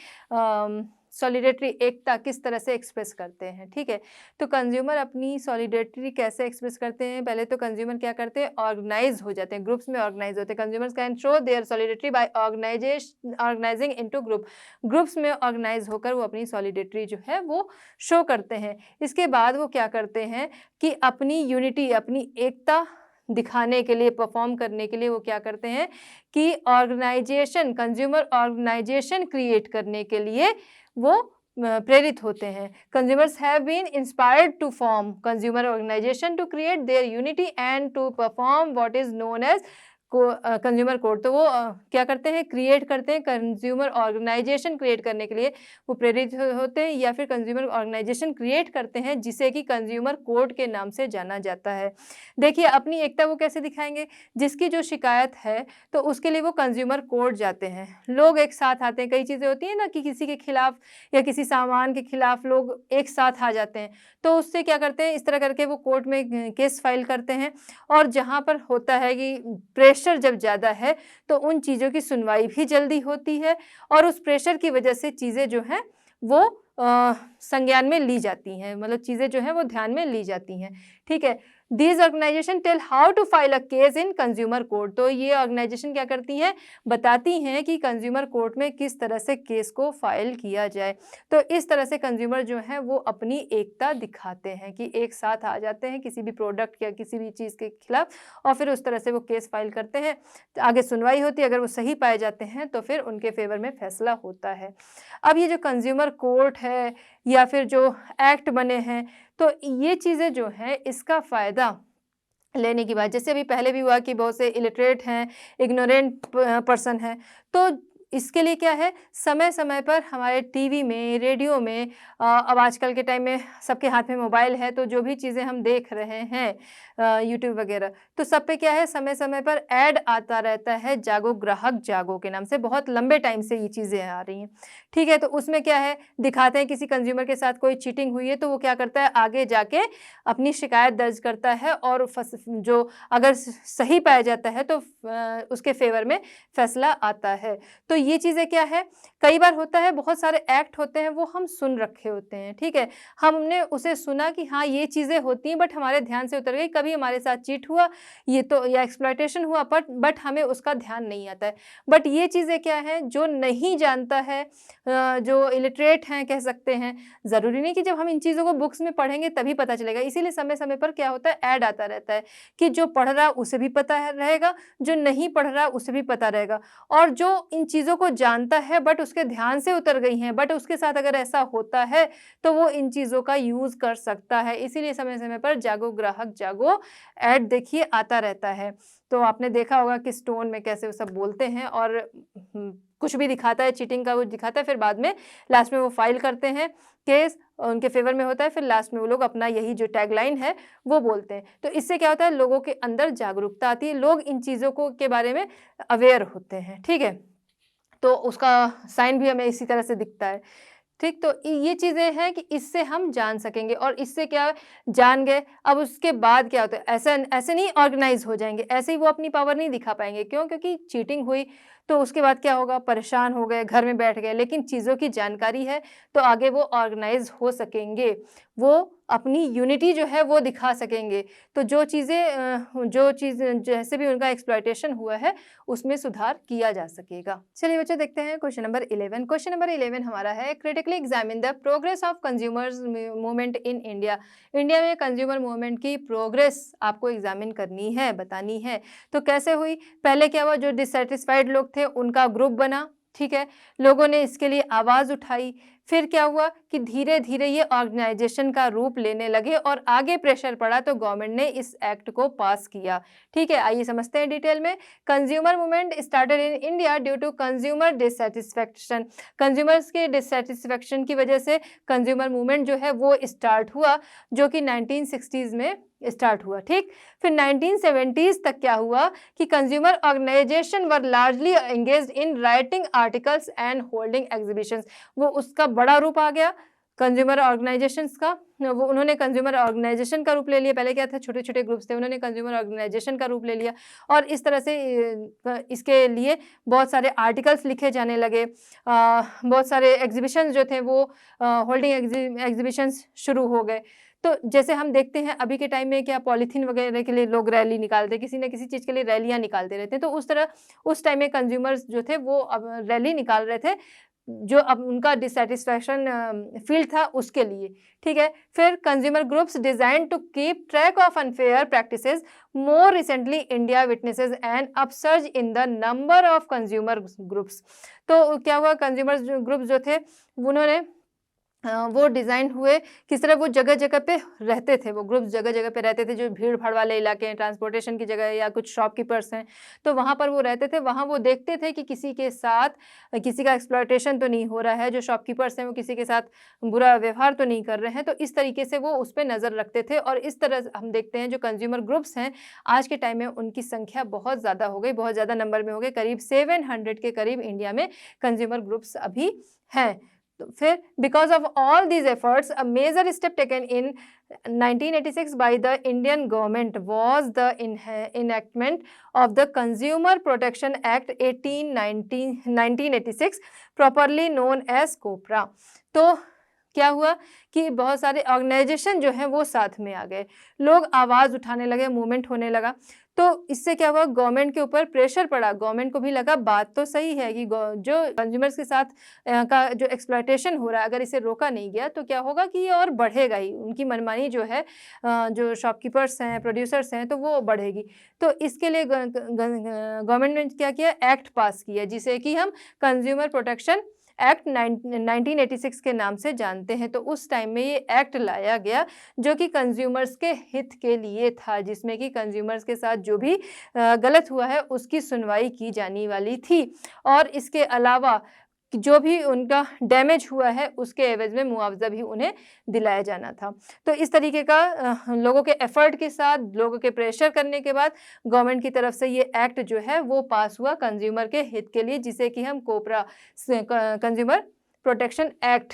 सॉलिडेरिटी एकता किस तरह से एक्सप्रेस करते हैं, ठीक है। तो कंज्यूमर अपनी सॉलिडेरिटी कैसे एक्सप्रेस करते हैं? पहले तो कंज्यूमर क्या करते हैं, ऑर्गेनाइज हो जाते हैं, ग्रुप्स में ऑर्गेनाइज होते हैं। Consumers can show their solidarity by organising into group, groups में ऑर्गेनाइज होकर वो अपनी सॉलिडेरिटी जो है वो शो करते हैं। इसके बाद वो क्या करते हैं कि अपनी यूनिटी, अपनी एकता दिखाने के लिए, परफॉर्म करने के लिए वो क्या करते हैं कि ऑर्गेनाइजेशन, कंज्यूमर ऑर्गेनाइजेशन क्रिएट करने के लिए वो प्रेरित होते हैं। Consumers have been inspired to form consumer organisation to create their unity and to perform what is known as consumer code. तो वो क्या करते हैं, क्रिएट करते हैं, कंज्यूमर ऑर्गेनाइजेशन क्रिएट करने के लिए वो प्रेरित होते हैं, या फिर कंज्यूमर ऑर्गेनाइजेशन क्रिएट करते हैं जिसे कि कंज्यूमर कोड के नाम से जाना जाता है। देखिए अपनी एकता वो कैसे दिखाएंगे, जिसकी जो शिकायत है तो उसके लिए वो कंज्यूमर कोर्ट जाते हैं। लोग एक साथ आते हैं, कई चीज़ें होती हैं ना कि किसी के खिलाफ या किसी सामान के खिलाफ लोग एक साथ आ जाते हैं, तो उससे क्या करते हैं, इस तरह करके वो कोर्ट में केस फाइल करते हैं। और जहाँ पर होता है कि प्रेशर जब ज़्यादा है तो उन चीज़ों की सुनवाई भी जल्दी होती है, और उस प्रेशर की वजह से चीज़ें जो हैं वो संज्ञान में ली जाती हैं, मतलब चीज़ें जो हैं वो ध्यान में ली जाती हैं, ठीक है। These organisation tell how to file a case in consumer court, तो ये ऑर्गेनाइजेशन क्या करती हैं, बताती हैं कि कंज्यूमर कोर्ट में किस तरह से केस को फाइल किया जाए। तो इस तरह से कंज्यूमर जो है वो अपनी एकता दिखाते हैं कि एक साथ आ जाते हैं किसी भी प्रोडक्ट या किसी भी चीज़ के खिलाफ, और फिर उस तरह से वो केस फाइल करते हैं। आगे सुनवाई होती है, अगर वो सही पाए जाते हैं तो फिर उनके फेवर में फैसला होता है। अब ये जो कंज्यूमर कोर्ट है या फिर जो एक्ट बने हैं, तो ये चीज़ें जो हैं इसका फ़ायदा लेने की बात, जैसे अभी पहले भी हुआ कि बहुत से इलिटरेट हैं, इग्नोरेंट पर्सन हैं, तो इसके लिए क्या है, समय समय पर हमारे टीवी में, रेडियो में, अब आजकल के टाइम में सबके हाथ में मोबाइल है, तो जो भी चीज़ें हम देख रहे हैं यूट्यूब वगैरह, तो सब पे क्या है, समय समय पर ऐड आता रहता है, जागो ग्राहक जागो के नाम से। बहुत लंबे टाइम से ये चीज़ें आ रही हैं, ठीक है। तो उसमें क्या है, दिखाते हैं किसी कंज्यूमर के साथ कोई चीटिंग हुई है, तो वो क्या करता है, आगे जाके अपनी शिकायत दर्ज करता है, और जो अगर सही पाया जाता है तो उसके फेवर में फैसला आता है। तो ये चीज़ें क्या है, कई बार होता है बहुत सारे एक्ट होते हैं वो हम सुन रखे होते हैं, ठीक है। हमने उसे सुना कि हाँ ये चीज़ें होती हैं, बट हमारे ध्यान से उतर गई, कभी हमारे साथ चीट हुआ ये तो, या एक्सप्लॉयटेशन हुआ, बट हमें उसका ध्यान नहीं आता है। बट ये चीज़ें क्या है, जो नहीं जानता है, जो इलिटरेट हैं कह सकते हैं, ज़रूरी नहीं कि जब हम इन चीज़ों को बुक्स में पढ़ेंगे तभी पता चलेगा। इसीलिए समय समय पर क्या होता है, ऐड आता रहता है कि जो पढ़ रहा उसे भी पता रहेगा, जो नहीं पढ़ रहा उसे भी पता रहेगा, और जो इन चीज़ों को जानता है बट उसके ध्यान से उतर गई हैं, बट उसके साथ अगर ऐसा होता है तो वो इन चीज़ों का यूज़ कर सकता है। इसीलिए समय समय पर जागो ग्राहक जागो ऐड देखिए आता रहता है। तो आपने देखा होगा कि स्टोन में कैसे वो सब बोलते हैं, और कुछ भी दिखाता है, चीटिंग का कुछ दिखाता है, फिर बाद में लास्ट में वो फाइल करते हैं केस, उनके फेवर में होता है, फिर लास्ट में वो लोग अपना यही जो टैगलाइन है वो बोलते हैं। तो इससे क्या होता है, लोगों के अंदर जागरूकता आती है, लोग इन चीज़ों को के बारे में अवेयर होते हैं, ठीक है। तो उसका साइन भी हमें इसी तरह से दिखता है, ठीक। तो ये चीज़ें हैं कि इससे हम जान सकेंगे, और इससे क्या जान गए, अब उसके बाद क्या होता है, ऐसे नहीं ऑर्गेनाइज हो जाएंगे, ऐसे ही वो अपनी पावर नहीं दिखा पाएंगे। क्यों? क्योंकि चीटिंग हुई तो उसके बाद क्या होगा, परेशान हो गए, घर में बैठ गए, लेकिन चीज़ों की जानकारी है तो आगे वो ऑर्गेनाइज हो सकेंगे, वो अपनी यूनिटी जो है वो दिखा सकेंगे। तो जो चीज़ जैसे भी उनका एक्सप्लॉयटेशन हुआ है उसमें सुधार किया जा सकेगा। चलिए बच्चों देखते हैं क्वेश्चन नंबर 11। क्वेश्चन नंबर 11 हमारा है, critically examine the progress of consumers movement in India. India में कंज्यूमर मूवमेंट की प्रोग्रेस आपको एग्जामिन करनी है, बतानी है। तो कैसे हुई, पहले क्या हुआ, जो डिससेटिस्फाइड लोग थे उनका ग्रुप बना, ठीक है, लोगों ने इसके लिए आवाज़ उठाई, फिर क्या हुआ कि धीरे-धीरे ये ऑर्गेनाइजेशन का रूप लेने लगे और आगे प्रेशर पड़ा तो गवर्नमेंट ने इस एक्ट को पास किया। ठीक है, आइए समझते हैं डिटेल में। Consumer movement started in India due to consumer dissatisfaction. Consumers के डिससैटिस्फैक्शन की वजह से कंज्यूमर मूवमेंट जो है वो स्टार्ट हुआ, जो कि 1960s में स्टार्ट हुआ। ठीक, फिर 1970s तक क्या हुआ कि consumer organisation were largely engaged in writing articles and holding exhibitions. वो उसका बड़ा रूप आ गया कंज्यूमर ऑर्गेनाइजेशंस का। वो उन्होंने कंज्यूमर ऑर्गेनाइजेशन का रूप ले लिया। पहले क्या था, छोटे-छोटे ग्रुप्स थे, उन्होंने कंज्यूमर ऑर्गेनाइजेशन का रूप ले लिया और इस तरह से इसके लिए बहुत सारे आर्टिकल्स लिखे जाने लगे। बहुत सारे एग्जीबिशंस जो थे वो होल्डिंग एग्जीबिशंस शुरू हो गए। तो जैसे हम देखते हैं अभी के टाइम में क्या पॉलीथीन वगैरह के लिए लोग रैली निकालते हैं, किसी न किसी चीज़ के लिए रैलियाँ निकालते रहते हैं। तो उस तरह उस टाइम में कंज्यूमर्स जो थे वो अब रैली निकाल रहे थे, जो अब उनका डिससैटिस्फैक्शन फ़ील था उसके लिए। ठीक है, फिर consumer groups design to keep track of unfair practices. More recently India witnesses an upsurge in the number of consumer groups. तो क्या हुआ, कंज्यूमर ग्रुप्स जो थे उन्होंने वो डिज़ाइन हुए किस तरह, वो जगह-जगह पे रहते थे, वो ग्रुप्स जगह-जगह पे रहते थे, जो भीड़-भाड़ वाले इलाके हैं, ट्रांसपोर्टेशन की जगह या कुछ शॉपकीपर्स हैं, तो वहाँ पर वो रहते थे। वहाँ वो देखते थे कि किसी के साथ किसी का एक्सप्लॉयटेशन तो नहीं हो रहा है, जो शॉपकीपर्स हैं वो किसी के साथ बुरा व्यवहार तो नहीं कर रहे हैं। तो इस तरीके से वो उस पे नज़र रखते थे और इस तरह हम देखते हैं जो कंज्यूमर ग्रुप्स हैं, आज के टाइम में उनकी संख्या बहुत ज़्यादा हो गई, बहुत ज़्यादा नंबर में हो गए। करीब 700 के करीब इंडिया में कंज्यूमर ग्रुप्स अभी हैं। तो फिर because of all these efforts a major step taken in 1986 by the Indian government was the enactment of the Consumer Protection Act 1986 properly known as COPRA। तो क्या हुआ कि बहुत सारे ऑर्गेनाइजेशन जो हैं वो साथ में आ गए, लोग आवाज़ उठाने लगे, मूवमेंट होने लगा। तो इससे क्या हुआ, गवर्नमेंट के ऊपर प्रेशर पड़ा। गवर्नमेंट को भी लगा बात तो सही है कि जो कंज्यूमर्स के साथ का जो एक्सप्लॉयटेशन हो रहा है, अगर इसे रोका नहीं गया तो क्या होगा कि ये और बढ़ेगा ही। उनकी मनमानी जो है, जो शॉपकीपर्स हैं, प्रोड्यूसर्स हैं, तो वो बढ़ेगी। तो इसके लिए गवर्नमेंट ने क्या किया, एक्ट पास किया, जिसे कि हम कंज्यूमर प्रोटेक्शन एक्ट 1986 के नाम से जानते हैं। तो उस टाइम में ये एक्ट लाया गया जो कि कंज्यूमर्स के हित के लिए था, जिसमें कि कंज्यूमर्स के साथ जो भी गलत हुआ है उसकी सुनवाई की जाने वाली थी और इसके अलावा जो भी उनका डैमेज हुआ है उसके एवज में मुआवजा भी उन्हें दिलाया जाना था। तो इस तरीके का लोगों के एफर्ट के साथ, लोगों के प्रेशर करने के बाद गवर्नमेंट की तरफ से ये एक्ट जो है वो पास हुआ कंज्यूमर के हित के लिए, जिसे कि हम कोपरा कंज्यूमर प्रोटेक्शन एक्ट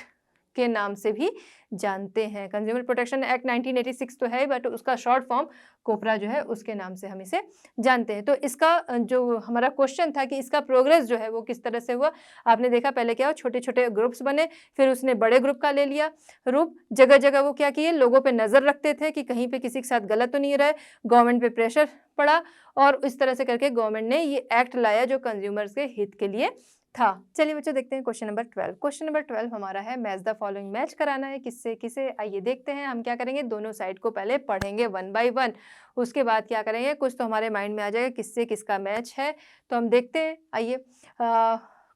के नाम से भी जानते हैं। कंज्यूमर प्रोटेक्शन एक्ट 1986 तो है, बट उसका शॉर्ट फॉर्म कोपरा जो है उसके नाम से हम इसे जानते हैं। तो इसका जो हमारा क्वेश्चन था कि इसका प्रोग्रेस जो है वो किस तरह से हुआ, आपने देखा पहले क्या हो, छोटे-छोटे ग्रुप्स बने, फिर उसने बड़े ग्रुप का ले लिया रूप। जगह-जगह वो क्या किए, लोगों पे नज़र रखते थे कि कहीं पे किसी के साथ गलत तो नहीं रहा है, गवर्नमेंट पे प्रेशर पड़ा और इस तरह से करके गवर्नमेंट ने ये एक्ट लाया जो कंज्यूमर्स के हित के लिए था। चलिए बच्चों देखते हैं क्वेश्चन नंबर 12। क्वेश्चन नंबर 12 हमारा है मैच द फॉलोइंग। मैच कराना है किससे किसे, आइए देखते हैं। हम क्या करेंगे, दोनों साइड को पहले पढ़ेंगे 1 बाय 1, उसके बाद क्या करेंगे, कुछ तो हमारे माइंड में आ जाएगा किससे किसका मैच है, तो हम देखते हैं। आइए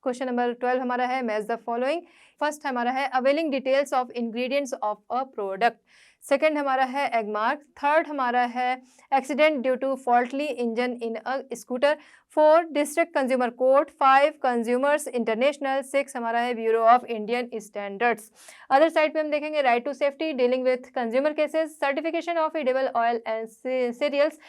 क्वेश्चन नंबर 12 हमारा है मैच द फॉलोइंग। फर्स्ट हमारा है availing details of ingredients of a product. Second हमारा है एग मार्क। थर्ड हमारा है accident due to faulty engine in a scooter. 4 district consumer court. 5 consumers international. 6 हमारा है bureau of Indian standards. Other side पे हम देखेंगे right to safety, dealing with consumer cases, certification of edible oil and cereals,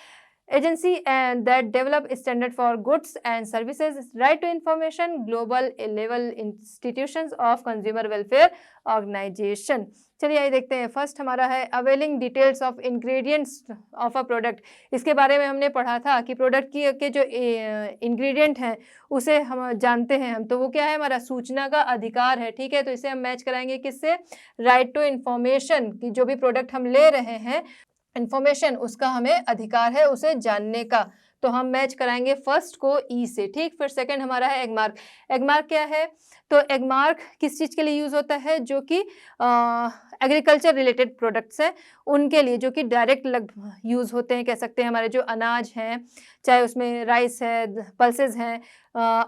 agency and that develop standard for goods and services, right to information, global level institutions of consumer welfare organization। चलिए आइए देखते हैं। First हमारा है availing details of ingredients of a product. इसके बारे में हमने पढ़ा था कि प्रोडक्ट के जो इंग्रेडिएंट हैं उसे हम जानते हैं हम, तो वो क्या है, हमारा सूचना का अधिकार है। ठीक है, तो इसे हम मैच कराएंगे किससे, राइट टू इंफॉर्मेशन, कि जो भी प्रोडक्ट हम ले रहे हैं इन्फॉर्मेशन उसका हमें अधिकार है उसे जानने का, तो हम मैच कराएंगे फर्स्ट को ई से, ठीक। फिर सेकंड हमारा है एगमार्क। एगमार्क क्या है? तो एगमार्क किस चीज़ के लिए यूज़ होता है? जो कि एग्रीकल्चर रिलेटेड प्रोडक्ट्स हैं उनके लिए, जो कि डायरेक्ट यूज़ होते हैं, कह सकते हैं। हमारे जो अनाज हैं, चाहे उसमें राइस है, पल्सेस हैं,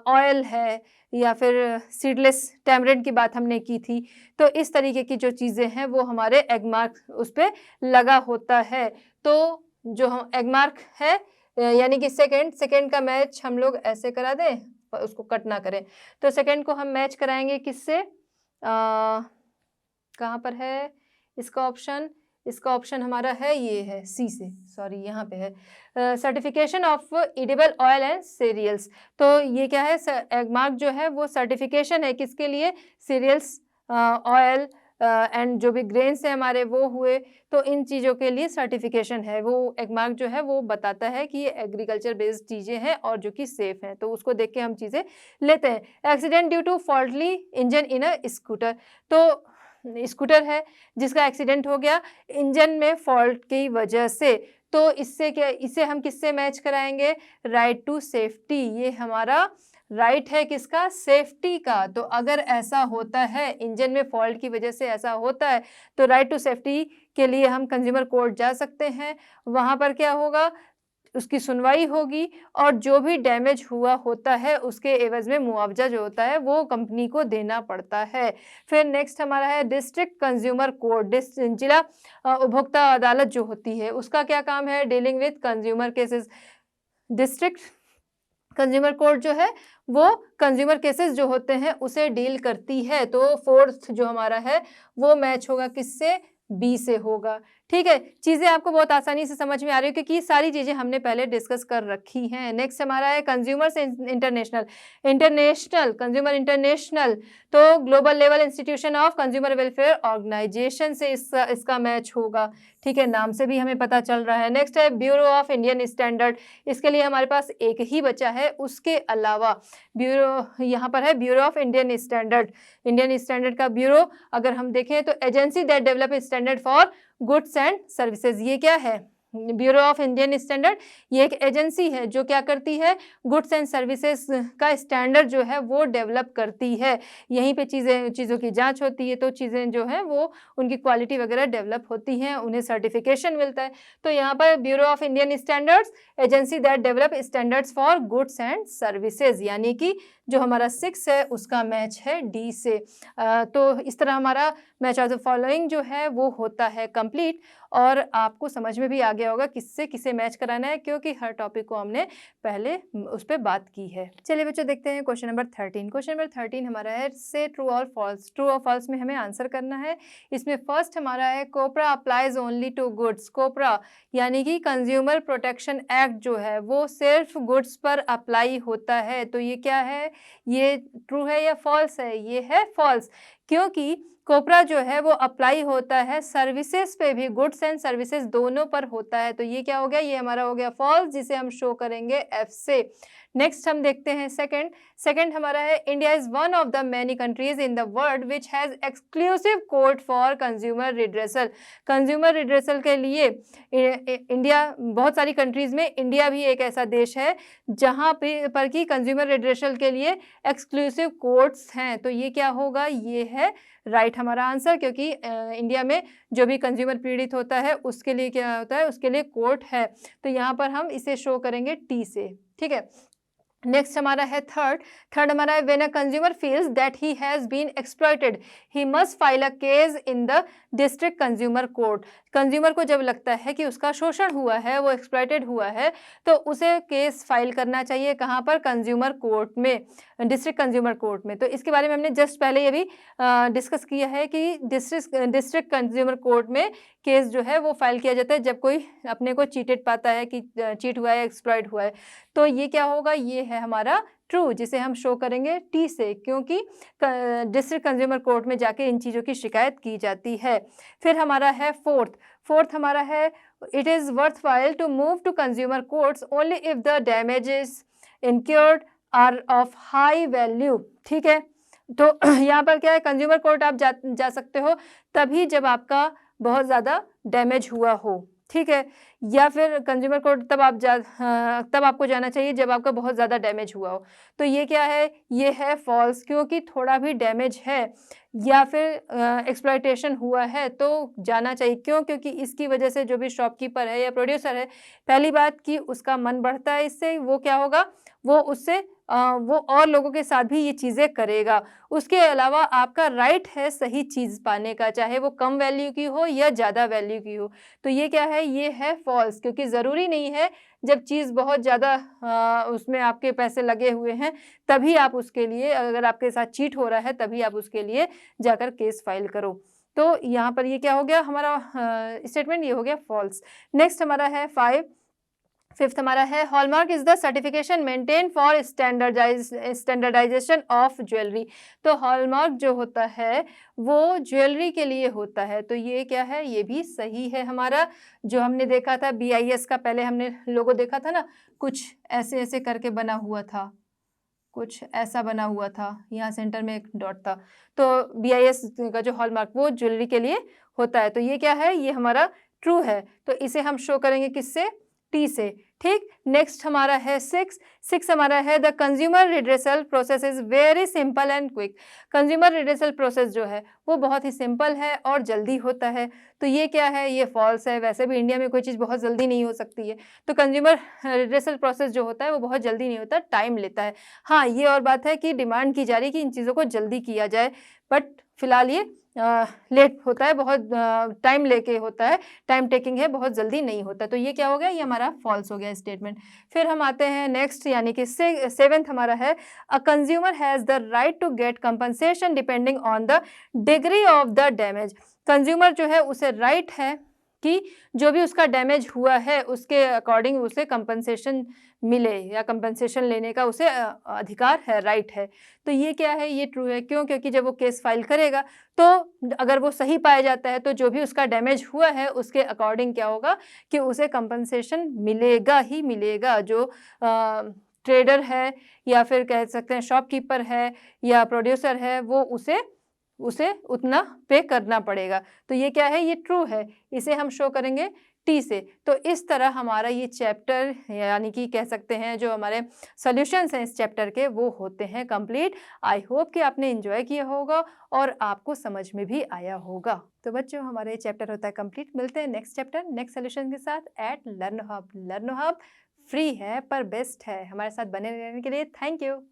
ऑयल है, या फिर सीडलेस टैमरिंड की बात हमने की थी। तो इस तरीके की जो चीज़ें हैं वो हमारे एगमार्क उस पे लगा होता है। तो जो हम एगमार्क है यानी कि सेकंड का मैच हम लोग ऐसे करा दें, उसको कट ना करें। तो सेकंड को हम मैच कराएंगे किससे? कहाँ पर है इसका ऑप्शन? इसका ऑप्शन हमारा है, ये है सी से, सॉरी यहाँ पे है certification of edible oil and cereals. तो ये क्या है? एगमार्क जो है वो सर्टिफिकेशन है किसके लिए? सीरियल्स, ऑयल एंड जो भी ग्रेन्स हैं हमारे वो हुए, तो इन चीज़ों के लिए सर्टिफिकेशन है। वो एगमार्क जो है वो बताता है कि ये एग्रीकल्चर बेस्ड चीज़ें हैं और जो कि सेफ हैं, तो उसको देख के हम चीज़ें लेते हैं। Accident due to faulty engine in a scooter. तो स्कूटर है जिसका एक्सीडेंट हो गया इंजन में फॉल्ट की वजह से, तो इससे क्या, इसे हम किससे मैच कराएंगे? Right to safety. ये हमारा राइट है किसका? सेफ्टी का। तो अगर ऐसा होता है, इंजन में फॉल्ट की वजह से ऐसा होता है, तो राइट टू सेफ्टी के लिए हम कंज्यूमर कोर्ट जा सकते हैं। वहाँ पर क्या होगा? उसकी सुनवाई होगी और जो भी डैमेज हुआ होता है उसके एवज में मुआवजा जो होता है वो कंपनी को देना पड़ता है। फिर नेक्स्ट हमारा है डिस्ट्रिक्ट कंज्यूमर कोर्ट। जिला उपभोक्ता अदालत जो होती है उसका क्या काम है? Dealing with consumer cases. District consumer court जो है वो कंज्यूमर केसेस जो होते हैं उसे डील करती है। तो फोर्थ जो हमारा है वो मैच होगा किससे? बी से होगा, ठीक है। चीज़ें आपको बहुत आसानी से समझ में आ रही है क्योंकि सारी चीज़ें हमने पहले डिस्कस कर रखी हैं। नेक्स्ट हमारा है कंज्यूमर्स इंटरनेशनल। कंज्यूमर इंटरनेशनल, तो global level institution of consumer welfare organisation से इसका मैच होगा, ठीक है। नाम से भी हमें पता चल रहा है। नेक्स्ट है ब्यूरो ऑफ इंडियन स्टैंडर्ड। इसके लिए हमारे पास एक ही बचा है, उसके अलावा ब्यूरो यहाँ पर है bureau of Indian standard. Indian standard का ब्यूरो अगर हम देखें तो agency that develop standard for goods and services. ये क्या है? ब्यूरो ऑफ इंडियन स्टैंडर्ड, ये एक एजेंसी है जो क्या करती है? गुड्स एंड सर्विसेज का स्टैंडर्ड जो है वो डेवलप करती है। यहीं पे चीज़ों की जांच होती है, तो चीज़ें जो हैं वो उनकी क्वालिटी वगैरह डेवलप होती हैं, उन्हें सर्टिफिकेशन मिलता है। तो यहाँ पर bureau of Indian standards, agency that develop standards for goods and services, यानी कि जो हमारा 6 है उसका मैच है डी से। तो इस तरह हमारा मैच ऑफ द फॉलोइंग जो है वो होता है कंप्लीट। और आपको समझ में भी आ गया होगा किससे किसे मैच कराना है, क्योंकि हर टॉपिक को हमने पहले उस पर बात की है। चलिए बच्चों देखते हैं क्वेश्चन नंबर 13। क्वेश्चन नंबर 13 हमारा है से ट्रू और फॉल्स। ट्रू और फॉल्स में हमें आंसर करना है। इसमें फर्स्ट हमारा है कोपरा अप्लाइज ओनली टू गुड्स। कोपरा यानी कि कंज्यूमर प्रोटेक्शन एक्ट जो है वो सिर्फ गुड्स पर अप्लाई होता है। तो ये क्या है? ये ट्रू है या फॉल्स है? ये है फॉल्स, क्योंकि कोपरा जो है वो अप्लाई होता है सर्विसेज पे भी, गुड्स एंड सर्विसेज दोनों पर होता है। तो ये क्या हो गया? ये हमारा हो गया फॉल्स, जिसे हम शो करेंगे एफ से। नेक्स्ट हम देखते हैं सेकंड हमारा है India is one of the many countries in the world which has exclusive court for consumer redressal. Consumer redressal के लिए इंडिया, बहुत सारी कंट्रीज में इंडिया भी एक ऐसा देश है जहाँ पे पर कि कंज्यूमर रिड्रेसल के लिए एक्सक्लूसिव कोर्ट्स हैं। तो ये क्या होगा? ये है राइट हमारा आंसर, क्योंकि इंडिया में जो भी कंज्यूमर पीड़ित होता है उसके लिए क्या होता है? उसके लिए कोर्ट है। तो यहाँ पर हम इसे शो करेंगे टी से, ठीक है। नेक्स्ट हमारा है थर्ड हमारा है when a consumer feels that he has been exploited he must file a case in the district consumer court. कंज्यूमर को जब लगता है कि उसका शोषण हुआ है, वो एक्सप्लॉइटेड हुआ है, तो उसे केस फाइल करना चाहिए कहाँ पर? कंज्यूमर कोर्ट में, डिस्ट्रिक्ट कंज्यूमर कोर्ट में। तो इसके बारे में हमने जस्ट पहले ये भी डिस्कस किया है कि डिस्ट्रिक्ट कंज्यूमर कोर्ट में केस जो है वो फाइल किया जाता है जब कोई अपने को चीटेड पाता है कि चीट हुआ है, एक्सप्लॉइट हुआ है। तो ये क्या होगा? ये है हमारा ट्रू, जिसे हम शो करेंगे टी से, क्योंकि डिस्ट्रिक्ट कंज्यूमर कोर्ट में जाके इन चीज़ों की शिकायत की जाती है। फिर हमारा है फोर्थ हमारा है it is worthwhile to move to consumer courts only if the damages incurred are of high value, ठीक है। तो यहाँ पर क्या है? कंज्यूमर कोर्ट आप जा सकते हो तभी जब आपका बहुत ज़्यादा डैमेज हुआ हो, ठीक है? या फिर कंज़्यूमर कोर्ट तब आपको जाना चाहिए जब आपका बहुत ज़्यादा डैमेज हुआ हो। तो ये क्या है? ये है फ़ॉल्स, क्योंकि थोड़ा भी डैमेज है या फिर एक्सप्लॉइटेशन हुआ है तो जाना चाहिए। क्यों? क्योंकि इसकी वज़ह से जो भी शॉपकीपर है या प्रोड्यूसर है, पहली बात कि उसका मन बढ़ता है इससे, वो क्या होगा? वो उससे वो और लोगों के साथ भी ये चीज़ें करेगा। उसके अलावा आपका राइट है सही चीज़ पाने का, चाहे वो कम वैल्यू की हो या ज़्यादा वैल्यू की हो। तो ये क्या है? ये है फ़ॉल्स, क्योंकि ज़रूरी नहीं है जब चीज़ बहुत ज़्यादा उसमें आपके पैसे लगे हुए हैं, तभी आप उसके लिए, अगर आपके साथ चीट हो रहा है, तभी आप उसके लिए जाकर केस फ़ाइल करो। तो यहाँ पर ये क्या हो गया हमारा स्टेटमेंट, ये हो गया फ़ॉल्स। नेक्स्ट हमारा है 5th हमारा है hallmark is the certification maintain for standardisation of jewellery. तो हॉलमार्क जो होता है वो ज्वेलरी के लिए होता है। तो ये क्या है? ये भी सही है हमारा। जो हमने देखा था BIS का, पहले हमने लोगो देखा था ना, कुछ ऐसे-ऐसे करके बना हुआ था, कुछ ऐसा बना हुआ था, यहाँ सेंटर में एक डॉट था। तो BIS का जो हॉलमार्क वो ज्वेलरी के लिए होता है। तो ये क्या है? ये हमारा ट्रू है। तो इसे हम शो करेंगे किससे? टी से। ठीक? नेक्स्ट हमारा है 6 हमारा है the consumer redressal process is very simple and quick. Consumer redressal process जो है वो बहुत ही सिंपल है और जल्दी होता है। तो ये क्या है? ये फ़ॉल्स है। वैसे भी इंडिया में कोई चीज़ बहुत जल्दी नहीं हो सकती है। तो कंज्यूमर रिड्रेसल प्रोसेस जो होता है वो बहुत जल्दी नहीं होता, टाइम लेता है। हाँ, ये और बात है कि डिमांड की जा रही है कि इन चीज़ों को जल्दी किया जाए, बट फिलहाल ये लेट होता है, बहुत टाइम लेके होता है, टाइम टेकिंग है, बहुत जल्दी नहीं होता। तो ये क्या हो गया? ये हमारा फ़ॉल्स हो गया स्टेटमेंट। फिर हम आते हैं नेक्स्ट, यानी कि 7th हमारा है a consumer has the right to get compensation depending on the degree of the damage. Consumer जो है उसे राइट है कि जो भी उसका डैमेज हुआ है उसके अकॉर्डिंग उसे कंपनसेशन मिले, या कंपनसेशन लेने का उसे अधिकार है, राइट है। तो ये क्या है? ये ट्रू है। क्यों? क्योंकि जब वो केस फाइल करेगा तो अगर वो सही पाया जाता है तो जो भी उसका डैमेज हुआ है उसके अकॉर्डिंग क्या होगा कि उसे कंपनसेशन मिलेगा ही मिलेगा। जो ट्रेडर है या फिर कह सकते हैं शॉपकीपर है या प्रोड्यूसर है, वो उसे उसे उतना पे करना पड़ेगा। तो ये क्या है? ये ट्रू है। इसे हम शो करेंगे टी से। तो इस तरह हमारा ये चैप्टर, यानी कि कह सकते हैं जो हमारे सॉल्यूशंस हैं इस चैप्टर के, वो होते हैं कंप्लीट। आई होप कि आपने एंजॉय किया होगा और आपको समझ में भी आया होगा। तो बच्चों, हमारा ये चैप्टर होता है कंप्लीट। मिलते हैं नेक्स्ट चैप्टर नेक्स्ट सॉल्यूशन के साथ at Learn Hub. Learn Hub free है पर बेस्ट है। हमारे साथ बने रहने के लिए थैंक यू।